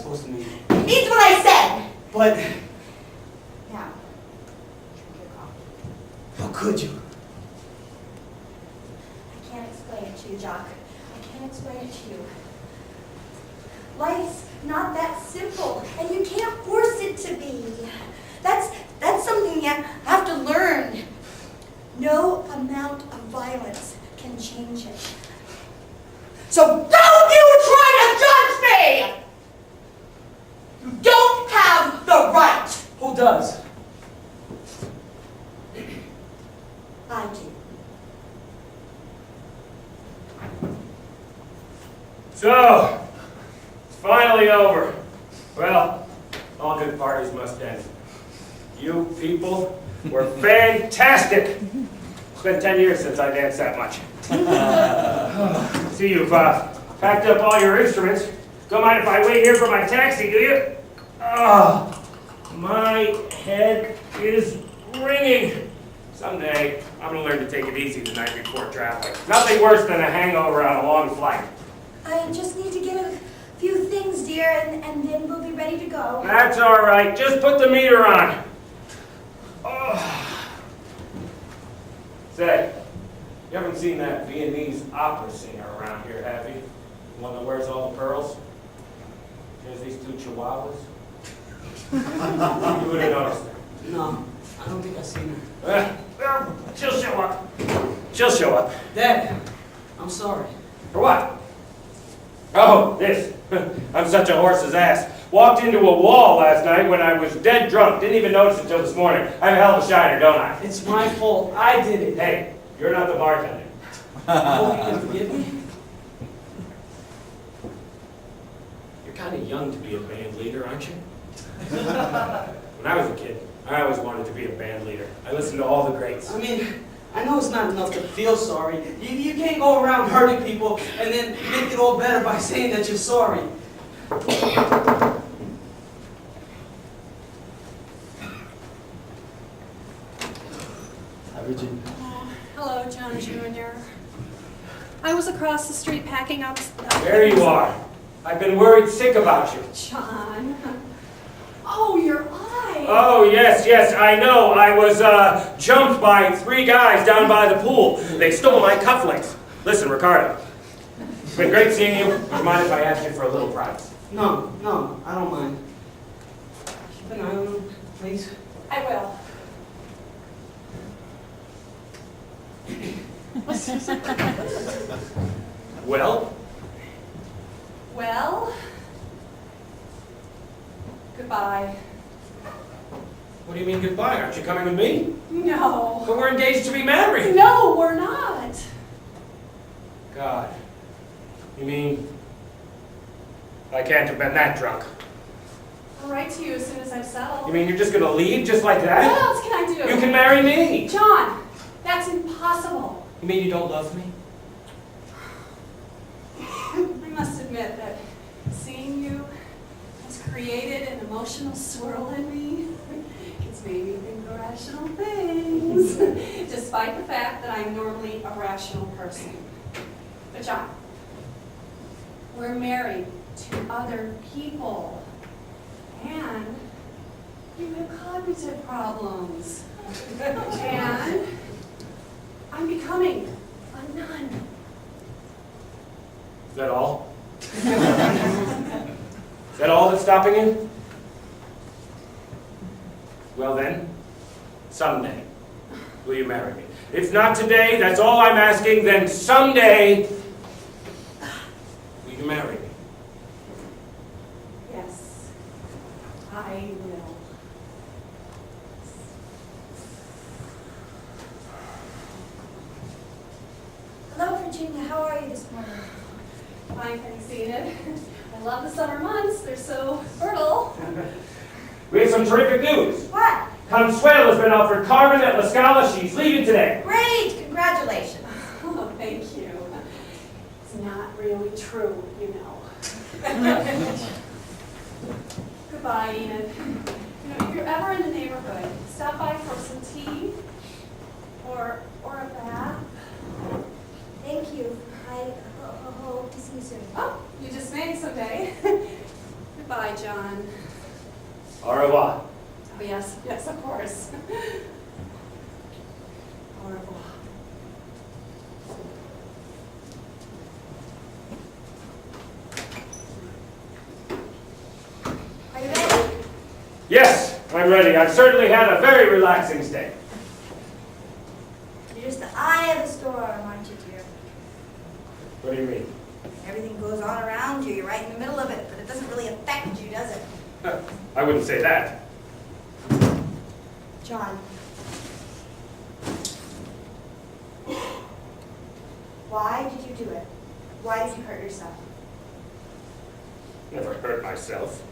supposed to mean? It means what I said! But Now, drink your coffee. how could you? I can't explain it to you, Jock. I can't explain it to you. Life's not that simple, and you can't force it to be. That's something you have to learn. No amount of violence can change it. So don't you try to judge me! You don't have the right! Who does? I do. So, it's finally over. Well, all good parties must end. You people were fantastic. It's been 10 years since I danced that much. See, you've packed up all your instruments. Don't mind if I wait here for my taxi, do you? Oh, my head is ringing. Someday, I'm going to learn to take it easy the night before traveling. Nothing worse than a hangover on a long flight. I just need to get a few things, dear, and then we'll be ready to go. That's all right. Just put the meter on. Oh. Say, you haven't seen that Viennese opera singer around here, have you? The one that wears all the pearls? She has these two chihuahuas. You would have noticed her. No, I don't think I've seen her. She'll show up. She'll show up. Dad, I'm sorry. For what? Oh, this. I'm such a horse's ass. Walked into a wall last night when I was dead drunk. Didn't even notice it until this morning. I'm a hell of a shiner, don't I? It's my fault. I did it. Hey, you're not the bartender. I hope you can forgive me. You're kind of young to be a band leader, aren't you? When I was a kid, I always wanted to be a band leader. I listened to all the greats. I mean, I know it's not enough to feel sorry. You can't go around hurting people and then make it all better by saying that you're sorry. Hi, Virginia. Hello, John Jr. I was across the street packing up stuff. There you are. I've been worried sick about you. John. Oh, your eye. Oh, yes, I know. I was jumped by 3 guys down by the pool. They stole my cufflinks. Listen, Ricardo, it's been great seeing you. Would you mind if I asked you for a little privacy? No, I don't mind. Keep an eye on him, please. I will. Well? Well, goodbye. What do you mean goodbye? Aren't you coming with me? No. But we're engaged to be married. No, we're not. God. You mean I can't have been that drunk? I'll write to you as soon as I've settled. You mean you're just gonna leave just like What that? else can I do? You can marry me. John, that's impossible. You mean you don't love me? I must admit that seeing you has created an emotional swirl in me. It's made me think irrational things, despite the fact that I'm normally a rational person. But John, we're married to other people, and you have cognitive problems, and I'm becoming a nun. Is that all? Is that all that's stopping you? Well then, someday, will you marry me? If not today, that's all I'm asking, then someday, will you marry me? Yes, I will. Hello, Virginia. How are you this morning? Fine, thanks, Enid. I love the summer months. They're so fertile. We have some terrific news. What? Consuelo's been offered Carmen at La Scala. She's leaving today. Great! Congratulations. Oh, thank you. It's not really true, you know. Goodbye, Enid. You know, if you're ever in the neighborhood, stop by for some tea or a bath. Thank you. I hope to see you soon. Oh, you just may someday. Goodbye, John. Au revoir. Oh, yes, yes, of course. Au revoir. Are you ready? Yes, I'm ready. I've certainly had a very relaxing stay. You're just the eye of the storm, aren't you, dear? What do you mean? Everything goes on around you. You're right in the middle of it, but it doesn't really affect you, does it? I wouldn't say that. John. Why did you do it? Why did you hurt yourself? Never hurt myself.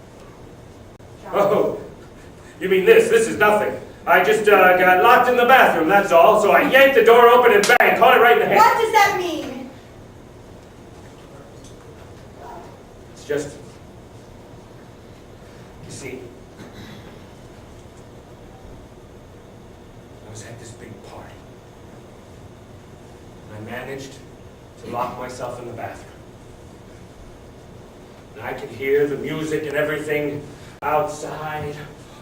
John. Oh, you mean this? This is nothing. I just got locked in the bathroom, that's all. So I yanked the door open and bang, caught it right in the head. What does that mean? It's just, you see, I was at this big party. And I managed to lock myself in the bathroom. And I could hear the music and everything outside.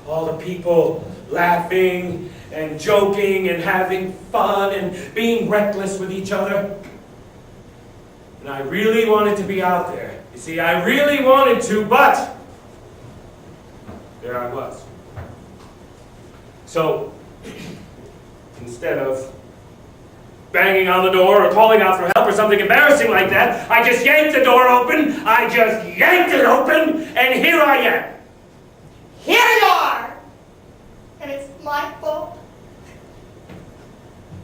All the people laughing and joking and having fun and being reckless with each other. And I really wanted to be out there. You see, I really wanted to, but there I was. So, instead of banging on the door or calling out for help or something embarrassing like that, I just yanked the door open, I just yanked it open, and here I am. Here you are! And it's my fault.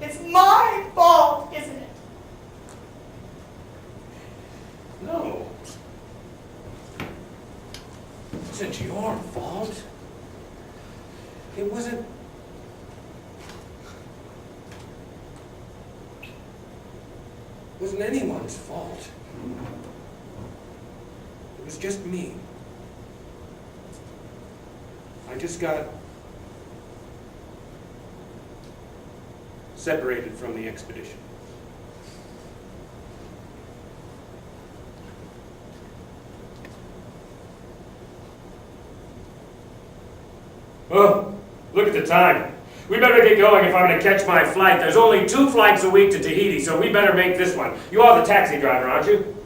It's my fault, isn't it? No. It wasn't your fault. It wasn't... It wasn't anyone's fault. It was just me. I just got separated from the expedition. Oh, look at the time. We better get going if I'm going to catch my flight. There's only 2 flights a week to Tahiti, so we better make this one. You are the taxi driver, aren't you?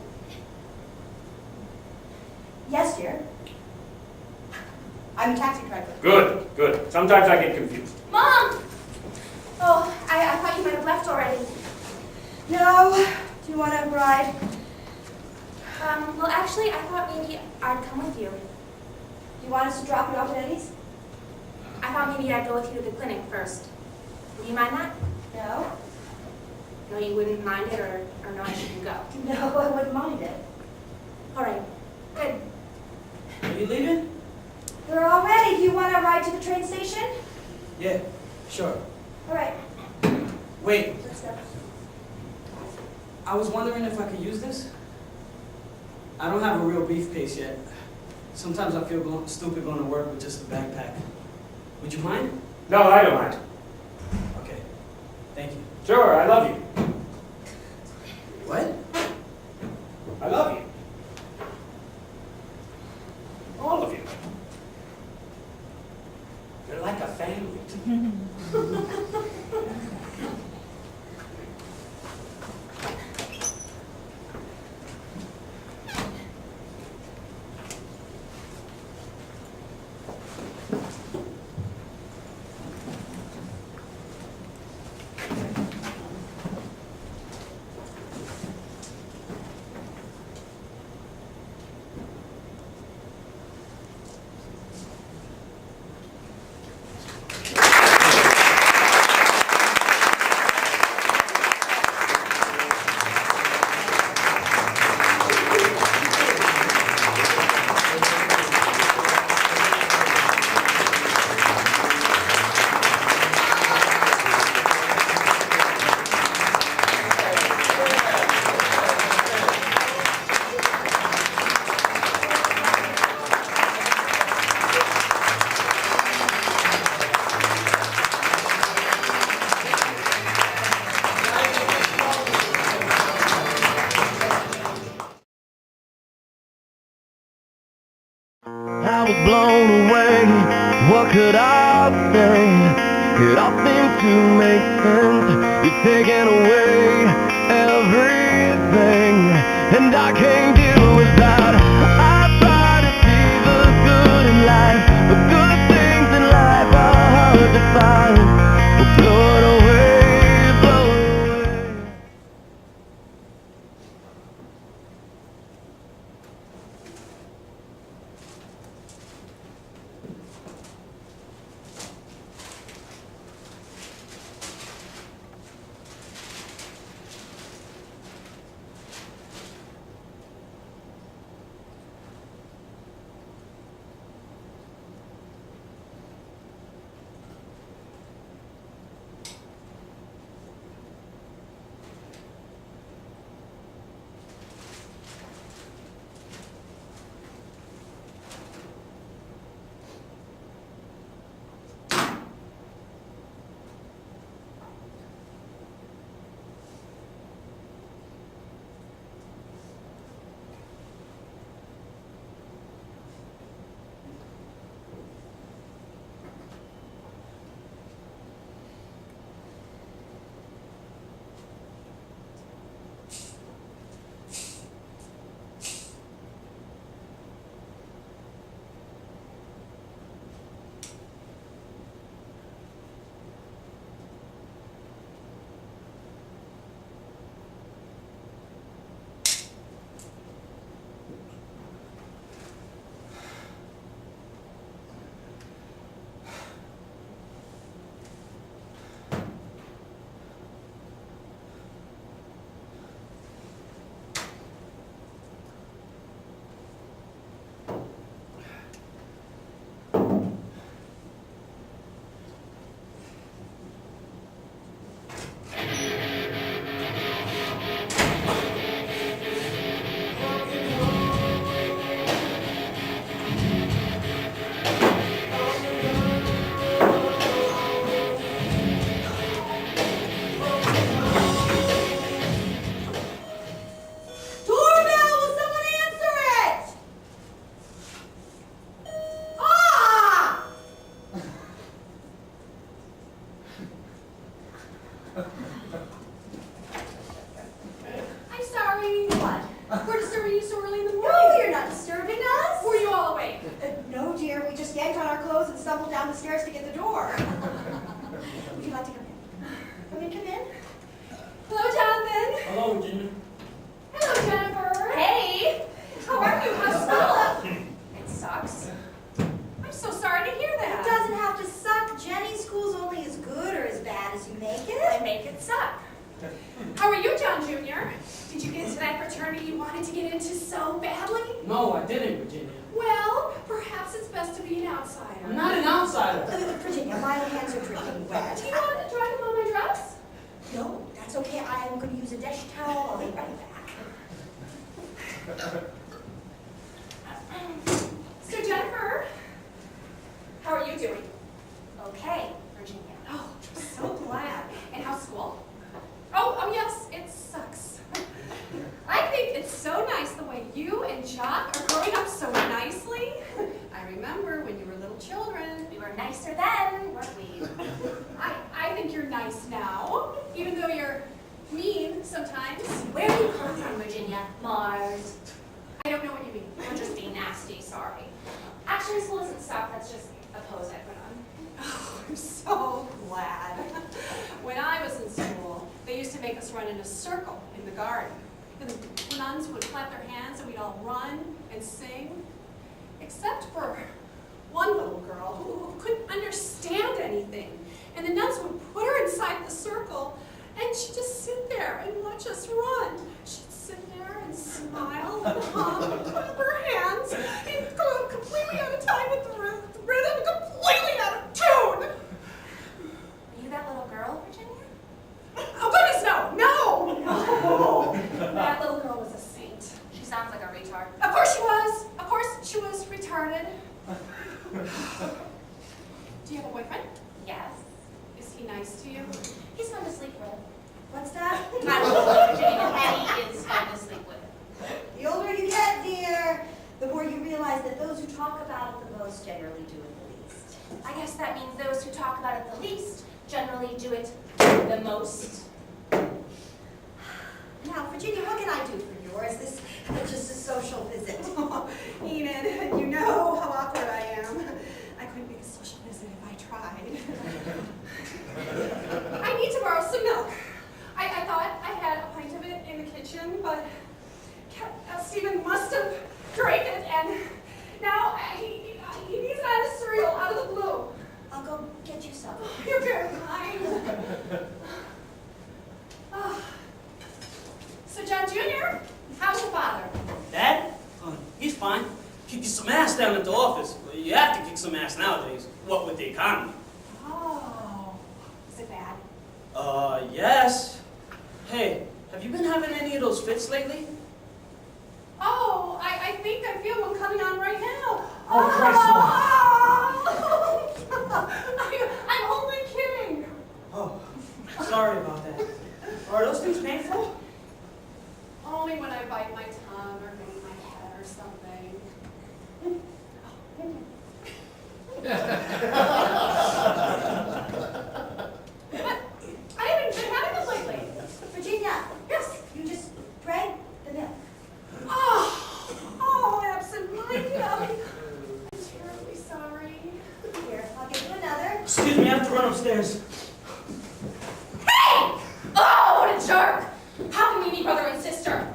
Yes, dear. I'm a taxi driver. Good, good. Sometimes I get confused. Mom! Oh, I thought you might have left already. No. Do you want to ride? Well, actually, I thought maybe I'd come with you. Do you want us to drop you off at Eddie's? I thought maybe I'd go with you to the clinic first. Would you mind that? No. No, you wouldn't mind it, or no, I shouldn't go. No, I wouldn't mind it. All right, good. Are you leaving? We're all ready. Do you want to ride to the train station? Yeah, sure. All right. Wait, Let's go. I was wondering if I could use this? I don't have a real briefcase yet. Sometimes I feel stupid going to work with just a backpack. Would you mind? No, I don't mind. Okay, thank you. Sure, I love you. What? I love you. All of you. You're like a family to me. I was blown away. What could I say? It all seems to make sense. You've taken away everything, and I can't deal with that. I try to see the good in life, but good things in life are hard to find. Well, blow it away, blow it away. Doorbell, will someone answer it? Ah! I'm sorry. What? We're disturbing you so early in the morning. No, you're not disturbing us. Were you all awake? No, dear, we just yanked on our clothes and stumbled down the stairs to get the door. Would you like to come in? Come in, come in. Hello, Jonathan. Hello, Virginia. Hello, Jennifer. Hey, How are you? How's school? It sucks. I'm so sorry to hear It that. doesn't have to suck. Jenny, school's only as good or as bad as you make I it. make it suck. How are you, John Jr.? Did you get into that fraternity you wanted to get into so badly? No, I didn't, Virginia. Well, perhaps it's best to be an outsider. I'm not an outsider. Virginia, my hands are dripping wet. Do you want to try them on my dress? No, that's okay. I'm going to use a dish towel. I'll be right back. So, Jennifer, how are you doing? Okay, Virginia. Oh, I'm so glad. And how's school? Oh, yes, it sucks. I think it's so nice the way you and Jock are growing up so nicely. I remember when you were little children. We were nicer then, weren't we? I think you're nice now, even though you're mean sometimes. Where do you come from, Virginia? Mars. I don't know what you mean. I'm just being nasty, sorry. Actually, school doesn't suck, that's just a pose I put on. Oh, I'm so glad. When I was in school, they used to make us run in a circle in the garden. And the nuns would clap their hands and we'd all run and sing. Except for one little girl who couldn't understand anything. And the nuns would put her inside the circle and she'd just sit there and watch us run. She'd sit there and smile and hum and clap her hands and go completely out of time with the rhythm, completely out of tune. Are you that little girl, Virginia? Oh goodness, no! That little girl was a saint. She sounds like a retard. Of course she was. Of course she was retarded. Do you have a boyfriend? Yes. Is he nice to you? He's fun to sleep with. What's that? I don't know, Virginia. Eddie is fun to sleep with. The older you get, dear, the the more you realize that those who talk about it the most generally do it the least. I guess that means those who talk about it the least generally do it the most. Now, Virginia, what can I do for you? Or is this just a social visit? Enid, you know how awkward I am. I couldn't make a social visit if I tried. I need to borrow some milk. I thought I had a pint of it in the kitchen, but Stephen must have drank it, and now he needs an out of cereal out of the blue. I'll go get you some. You're very kind. Oh. So, John Jr., how's your father? Dad? He's fine. Kicked some ass down at the office. Well, you have to kick some ass nowadays. What with the economy? Oh. Is it bad? Yes. Hey, have you been having any of those fits lately? Oh, I think I feel one coming on right now. Oh, Christ, I'm only kidding. Oh, sorry about that. Are those things painful? Only when I bite my tongue or bang my head or something. But I haven't been having them lately. Virginia, yes, you just drank the milk. Oh, absent-minded. I'm terribly sorry. Here, I'll get you another. Excuse me, I have to run upstairs. Hey! Oh, what a jerk! How can we be brother and sister?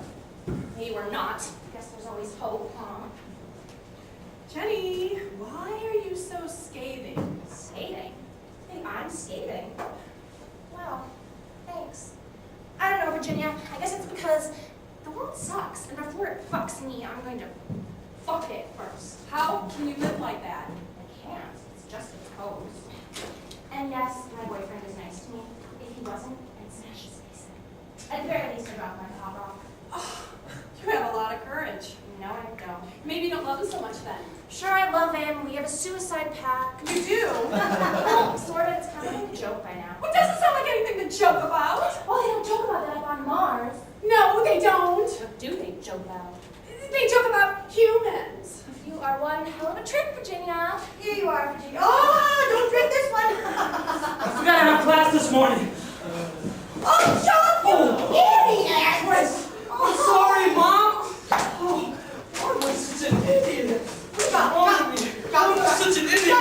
Maybe we're not. Guess there's always hope, huh? Jenny, why are you so scathing? Skating? Think I'm skating? Well, thanks. I don't know, Virginia. I guess it's because the world sucks, and before it fucks me, I'm going to fuck it first. How can you live like that? I can't. It's just a pose. And yes, my boyfriend is nice to me. If he wasn't, I'd smash his face in. At the very least, I'd drop my top off. Oh, you have a lot of courage. No, I don't. Maybe you don't love him so much then. Sure, I love him. We have a suicide pact. You do? Well, sort of. It's kind of like a joke by now. Well, it doesn't sound like anything to joke about. Well, they don't joke about that up on Mars. No, they don't. What do they joke about? They joke about humans. You are one hell of a trick, Virginia. Here you are, Virginia. Oh, don't drink this one. I forgot I have class this morning. Oh, John, you idiot! I'm sorry, Mom. Oh, why am I such an idiot? Stop, I'm such an idiot. Stop,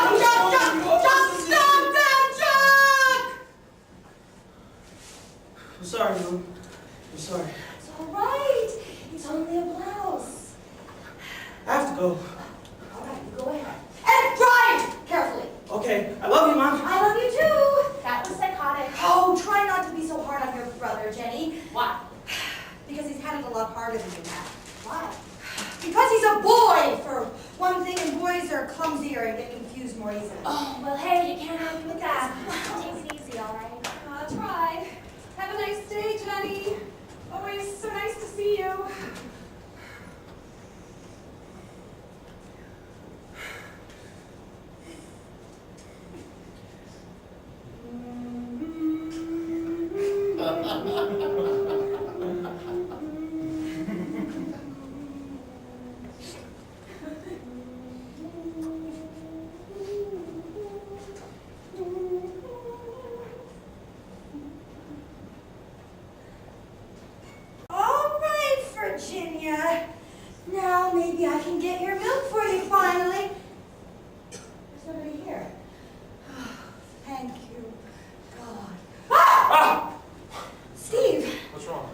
I'm sorry, Mom. I'm sorry. It's all right. It's only a blouse. I have to go. All right, you go ahead. And drive carefully. Okay, I love you, Mom. I love you too. That was psychotic. Oh, try not to be so hard on your brother, Jenny. Why? Because he's had it a lot harder than you have. Why? Because he's a boy, for one thing, and boys are clumsier and get confused more easily. Oh, well, hey, you can't argue with that. Take it easy, all right? I'll try. Have a nice day, Jenny. Always so nice to see you. All right, Virginia. Now maybe I can get your milk for you finally. There's nobody here. Thank you, God. Ah! Steve, What's wrong?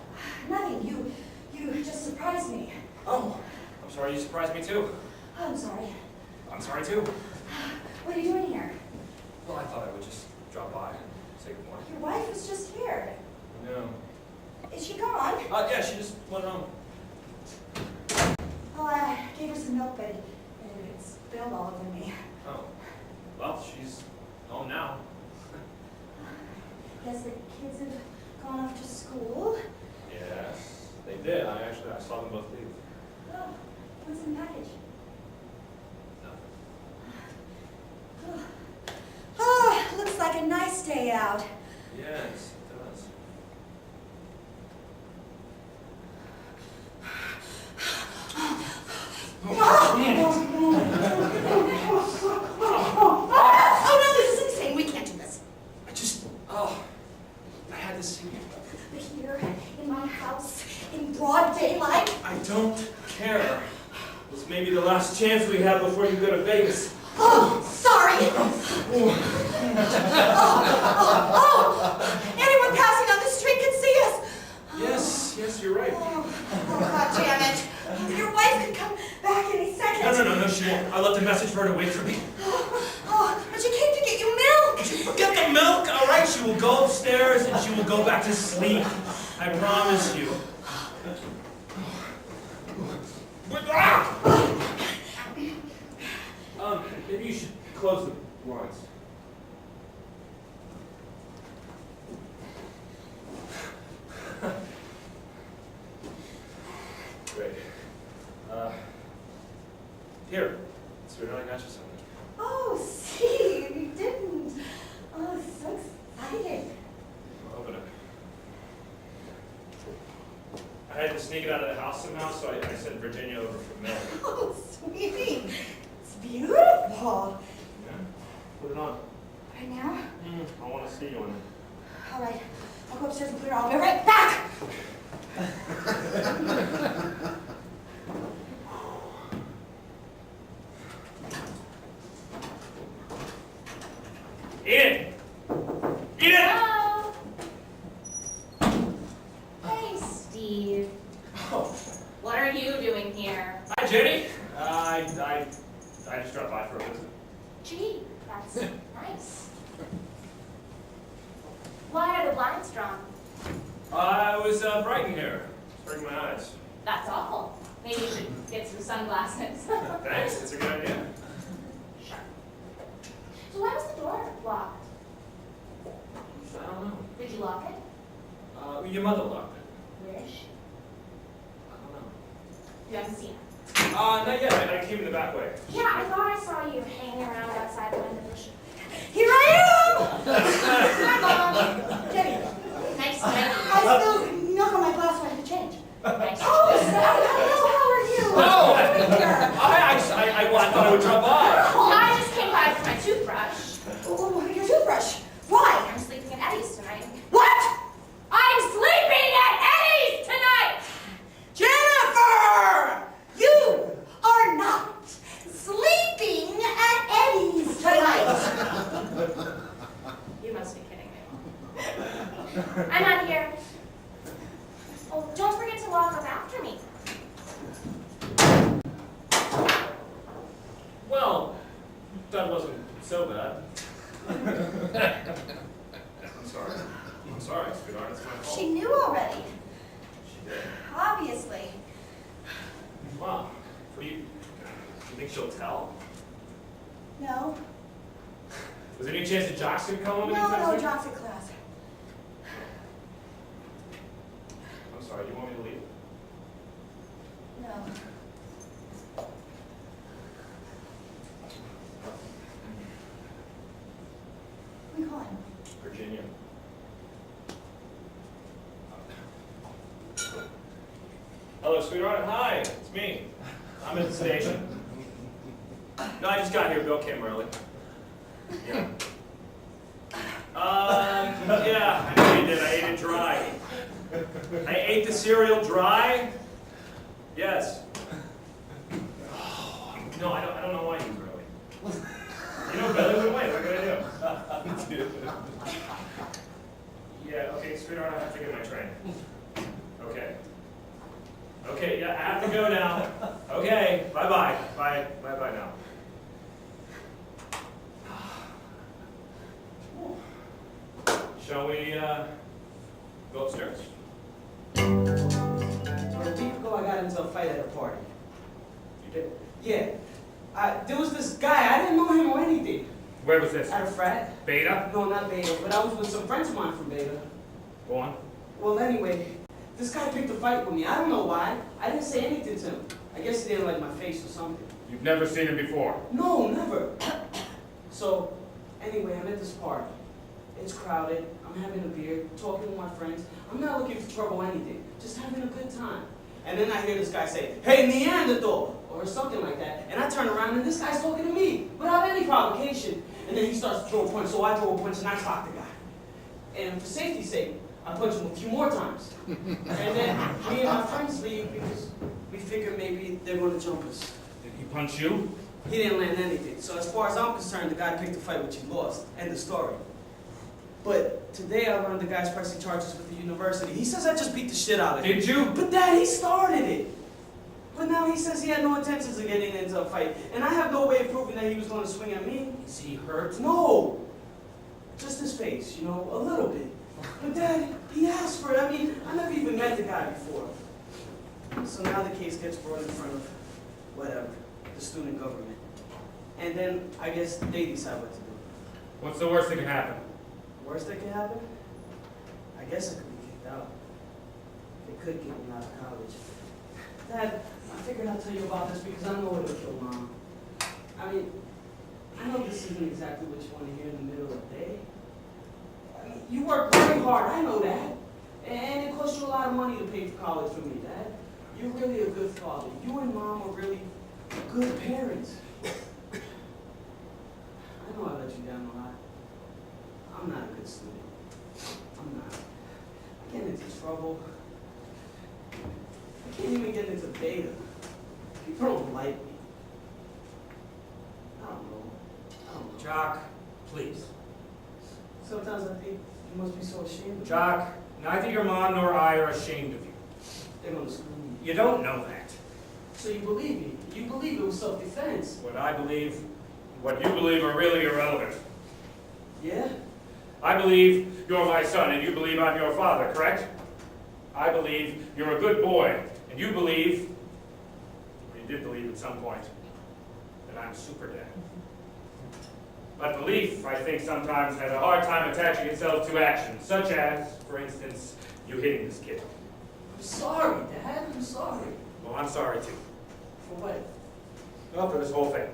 nothing. You just surprised me. Oh, I'm sorry you surprised me too. I'm sorry. I'm sorry too. What are you doing here? Well, I thought I would just drop by and say good morning. Your wife was just here. No. Is she gone? Yeah, she just went home. Oh, I gave her some milk, but it spilled all over me. Oh. Well, she's home now. Guess the kids have gone off to school. Yes, they did. I saw them both leave. Oh, what's in the package? Nothing. Oh, looks like a nice day out. Yes, it does. Oh! you go to Vegas. Oh, sorry. Anyone passing on the street can see us. Yes, you're right. Oh, God damn it. Your wife could come back any second. No, she won't. I left a message for her to wait for me. Oh, but she came to get you milk. Forget the milk, all right? She will go upstairs and she will go back to sleep. I promise you. Maybe you should close the blinds. Great. Here, sweetheart, I got you something. Oh, see, you didn't. Oh, so exciting. Open it. I had to sneak it out of the house somehow, so I sent Virginia over for milk. Oh, sweetie. It's beautiful. Yeah? Put it on. Right now? I want to see you in it. All right. I'll go upstairs and put it on. I'll be right back. Eat it! Hello? Hey, Steve. Oh. What are you doing here? Hi, Jenny. I just dropped by for a visit. Gee, that's nice. Why are the blinds drawn? I was brightening here. Burning my eyes. That's awful. Maybe you should get some sunglasses. Thanks, it's a good idea. Sure. So why was the door locked? I don't know. Did you lock it? Your mother locked it. Where is she? I don't know. You haven't seen her? Not yet. I came in the back way. Yeah, I thought I saw you hanging around outside behind the bush. Here I am. Hi, Mom. Jenny, Nice to I meet spilled milk on my glass so I had to change. you. Nice to Oh, hello, how are you? Oh! I thought I would drop by. Well, I just came by for my toothbrush. Oh, your toothbrush. Why? I'm sleeping at Eddie's tonight. What? I'm sleeping at Eddie's tonight! Jennifer! You are not sleeping at Eddie's tonight. You must be kidding me. I'm out here. Oh, don't forget to lock up after me. Well, that wasn't so bad. I'm sorry. I'm sorry, sweetheart. It's my fault. She knew already, She did. obviously. Wow. Do you think she'll tell? No, Was there any chance that Jock's gonna come home no, anytime no, soon? Jock's at class. I'm sorry. Do you want me to leave? No. Who are you calling? Virginia. Hello, sweetheart. Hi, it's me. I'm at the station. No, I just got here. Bill came early. Yeah. Yeah, I know you did. I ate it dry. I ate the cereal dry? Yes. No, I don't know why he was early. You know, Billy would wait. What can I do? Yeah, okay, sweetheart, I have to get my train. Okay. Okay, yeah, I have to go now. Okay, bye-bye. Bye-bye now. Shall we, go upstairs? A week ago, I got into a fight at a party. You did? Yeah. There was this guy, I didn't know him or anything. Where was this? At a frat. Beta? No, not Beta, but I was with some friends of mine from Beta. Go on. Well, anyway, this guy picked a fight with me. I don't know why. I didn't say anything to him. I guess he didn't like my face or something. You've never seen him before? No, never. So, anyway, I'm at this party. It's crowded. I'm having a beer, talking with my friends. I'm not looking for trouble or anything. Just having a good time. And then I hear this guy say, "Hey, Neanderthal," or something like that. And I turn around and this guy's talking to me without any provocation. And then he starts to throw a punch, so I throw a punch and I clock the guy. And for safety's sake, I punch him a few more times. And then me and my friends leave because we figure maybe they're going to jump us. Did he punch you? He didn't land anything. So as far as I'm concerned, the guy picked a fight which he lost. End of story. But today I learned the guy's pressing charges with the university. He says I just beat the shit out of him. Did you? But Dad, he started it. But now he says he had no intentions of getting into a fight. And I have no way of proving that he was going to swing at me. Is he hurt? No. Just his face, you know, a little bit. But Dad, he asked for it. I mean, I never even met the guy before. So now the case gets brought in front of, whatever, the student government. And then I guess they decide what to do. What's the worst that can happen? Worst that could happen? I guess I could be kicked out. They could get me out of college. Dad, I figured I'd tell you about this because I know it'll kill Mom. I mean, I know this isn't exactly what you want to hear in the middle of the day. I mean, you work very hard, I know that. And it costs you a lot of money to pay for college for me, Dad. You're really a good father. You and Mom are really good parents. I know I let you down a lot. I'm not a good student. I'm not. I get into trouble. I can't even get into beta. People don't like me. I don't know. Jock, please. Sometimes I think you must be so ashamed of me. Jock, neither your mom nor I are ashamed of you. They're gonna screw me. You don't know that. So you believe me? You believe it was self-defense? What I believe, what you believe are really irrelevant. Yeah? I believe you're my son, and you believe I'm your father, correct? I believe you're a good boy, and you believe, or you did believe at some point, that I'm super dad. But belief, I think, sometimes has a hard time attaching itself to action, such as, for instance, you hitting this kid. I'm sorry, Dad. I'm sorry. Well, I'm sorry too. For what? Well, for this whole thing.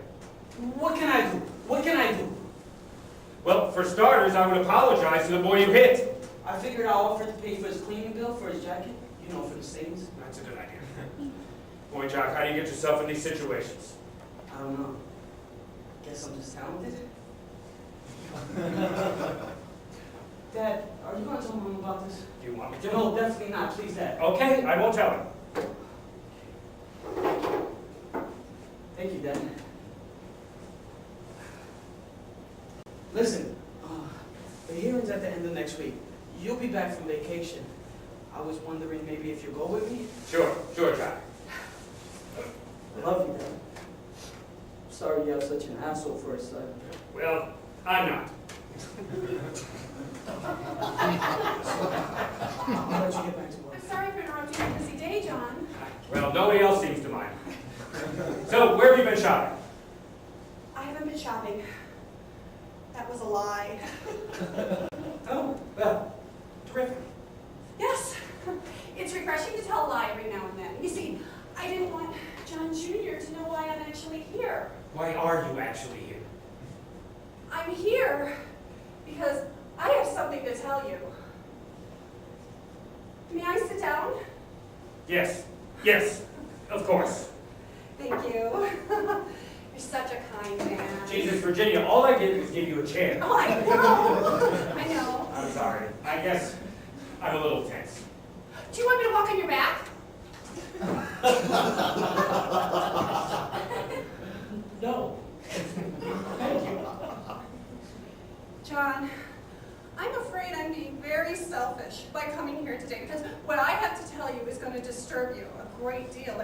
What can I do? What can I do? Well, for starters, I would apologize to the boy you hit. I figured I'll offer to pay for his cleaning bill for his jacket. You know, for the stains. That's a good idea. Boy, Jock, how do you get yourself in these situations? I don't know. Guess I'm just talented. Dad, are you going to tell Mom about this? Do you want me to? No, definitely not. Please, Dad. Okay, I won't tell him. Thank you, Dad. Listen, the hearing's at the end of next week. You'll be back from vacation. I was wondering maybe if you'll go with me? Sure, Jock. I love you, Dad. Sorry you have such an asshole for a son. Well, I'm not. I'll let you get back to work. I'm sorry for interrupting your busy day, John. Well, nobody else seems to mind. So, where have you been shopping? I haven't been shopping. That was a lie. Oh, well, terrific. Yes, it's refreshing to tell a lie every now and then. You see, I didn't want John Jr. to know why I'm actually here. Why are you actually here? I'm here because I have something to tell you. May I sit down? Yes, of course. Thank you. You're such a kind man. Jesus, Virginia, all I did was give you a chair. Oh, I know. I know. I'm sorry. I guess I'm a little tense. Do you want me to walk on your back? No. Thank you. John, I'm afraid I'm being very selfish by coming here today because what I have to tell you is going to disturb you a great deal.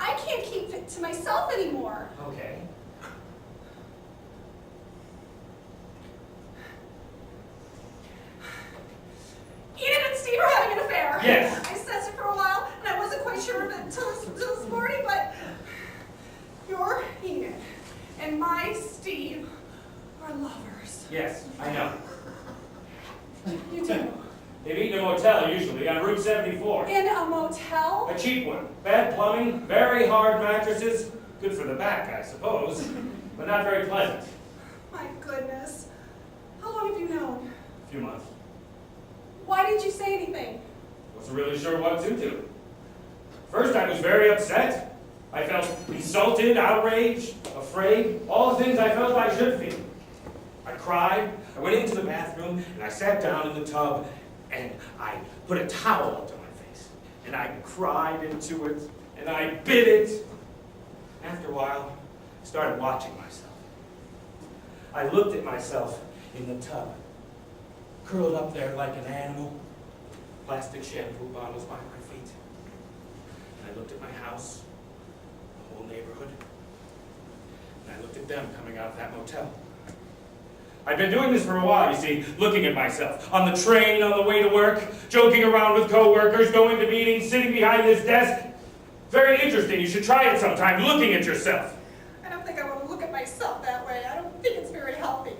I can't keep it to myself anymore. Okay. Enid and Steve are having an affair. Yes. I sensed it for a while, and I wasn't quite sure of it until this morning, but your Enid and my Steve are lovers. Yes, I know. You do. They meet in a motel, usually, on Route 74. In a motel? A cheap one. Bad plumbing, very hard mattresses. Good for the back, I suppose, but not very pleasant. My goodness. How long have you known? A few months. Why didn't you say anything? Wasn't really sure what to do. First, I was very upset. I felt insulted, outraged, afraid, all the things I felt I should feel. I cried, I went into the bathroom, and I sat down in the tub, and I put a towel onto my face. And I cried into it, and I bit it. After a while, I started watching myself. I looked at myself in the tub, curled up there like an animal, plastic shampoo bottles by my feet. And I looked at my house, the whole neighborhood, and I looked at them coming out of that motel. I've been doing this for a while, you see, looking at myself. On the train, on the way to work, joking around with coworkers, going to meetings, sitting behind this desk. Very interesting, you should try it sometime, looking at yourself. I don't think I want to look at myself that way. I don't think it's very healthy.